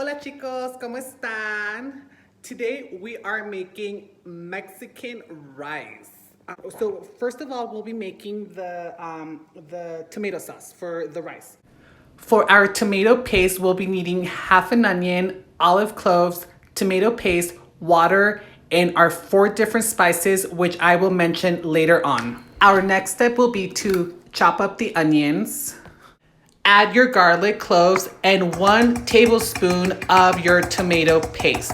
Hola chicos, ¿cómo están? Today we are making Mexican rice. So first of all, we'll be making the tomato sauce for the rice. For our tomato paste, we'll be needing half an onion, olive cloves, tomato paste, water, and our 4 different spices, which I will mention later on. Our next step will be to chop up the onions. Add your garlic cloves and 1 tablespoon of your tomato paste.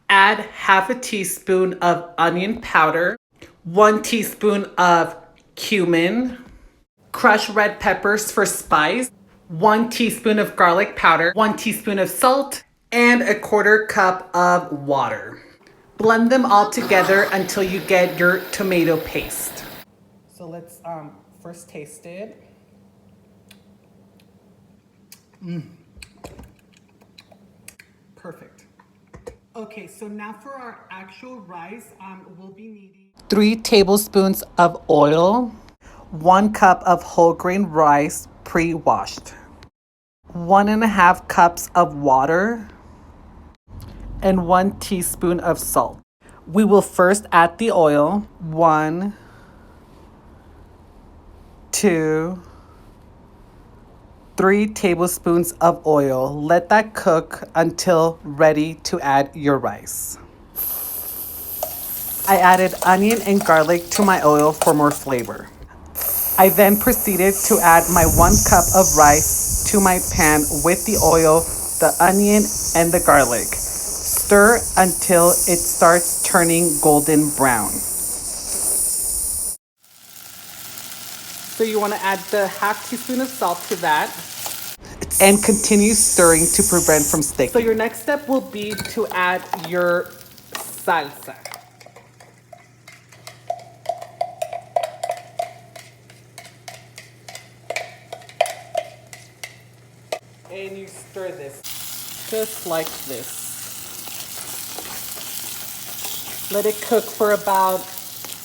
Add half a teaspoon of onion powder, 1 teaspoon of cumin, crushed red peppers for spice, 1 teaspoon of garlic powder, 1 teaspoon of salt, and a 1/4 cup of water. Blend them all together until you get your tomato paste. So let's first taste it. Perfect. Okay, so now for our actual rice, we'll be needing 3 tablespoons of oil, 1 cup of whole grain rice pre-washed, 1.5 cups of water, and 1 teaspoon of salt. We will first add the oil. 1, 2, 3 tablespoons of oil. Let that cook until ready to add your rice. I added onion and garlic to my oil for more flavor. I then proceeded to add my 1 cup of rice to my pan with the oil, the onion, and the garlic. Stir until it starts turning golden brown. So you want to add the half teaspoon of salt to that and continue stirring to prevent from sticking. So your next step will be to add your salsa. And you stir this just like this. Let it cook for about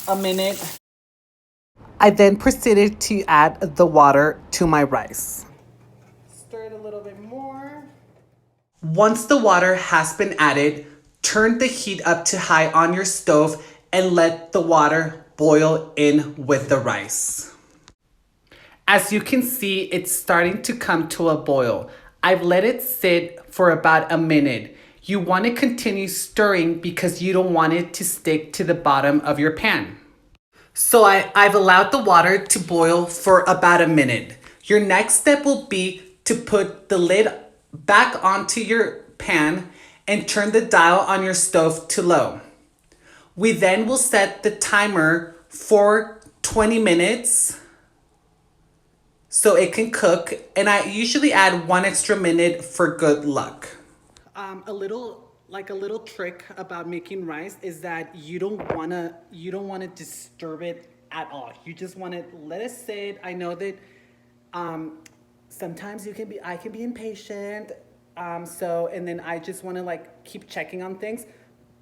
a minute. I then proceeded to add the water to my rice. Stir it a little bit more. Once the water has been added, turn the heat up to high on your stove and let the water boil in with the rice. As you can see, it's starting to come to a boil. I've let it sit for about a minute. You want to continue stirring because you don't want it to stick to the bottom of your pan. So I've allowed the water to boil for about a minute. Your next step will be to put the lid back onto your pan and turn the dial on your stove to low. We then will set the timer for 20 minutes so it can cook, and I usually add 1 extra minute for good luck. A little trick about making rice is that you don't wanna disturb it at all. You just wanna let it sit. I know that sometimes I can be impatient, and then I just wanna keep checking on things.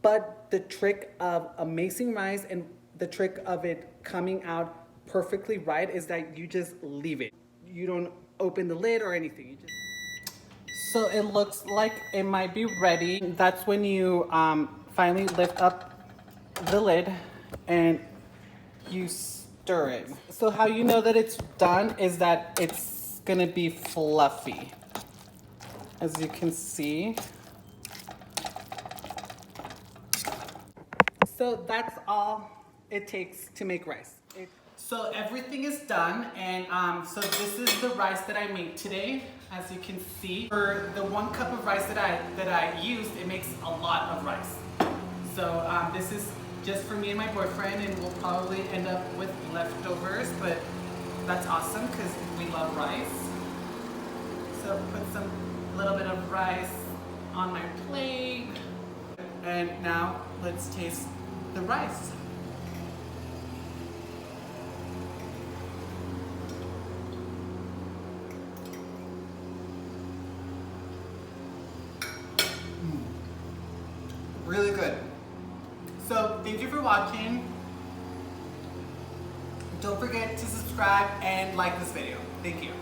But the trick of amazing rice and the trick of it coming out perfectly right is that you just leave it. You don't open the lid or anything. You just... So it looks like it might be ready. That's when you finally lift up the lid and you stir it. So how you know that it's done is that it's gonna be fluffy. As you can see. So that's all it takes to make rice. So everything is done, and so this is the rice that I made today. As you can see, for the 1 cup of rice that I used, it makes a lot of rice. So this is just for me and my boyfriend, and we'll probably end up with leftovers, but that's awesome because we love rice. So put some little bit of rice on my plate, and now let's taste the rice. Really good. So thank you for watching. Don't forget to subscribe and like this video. Thank you.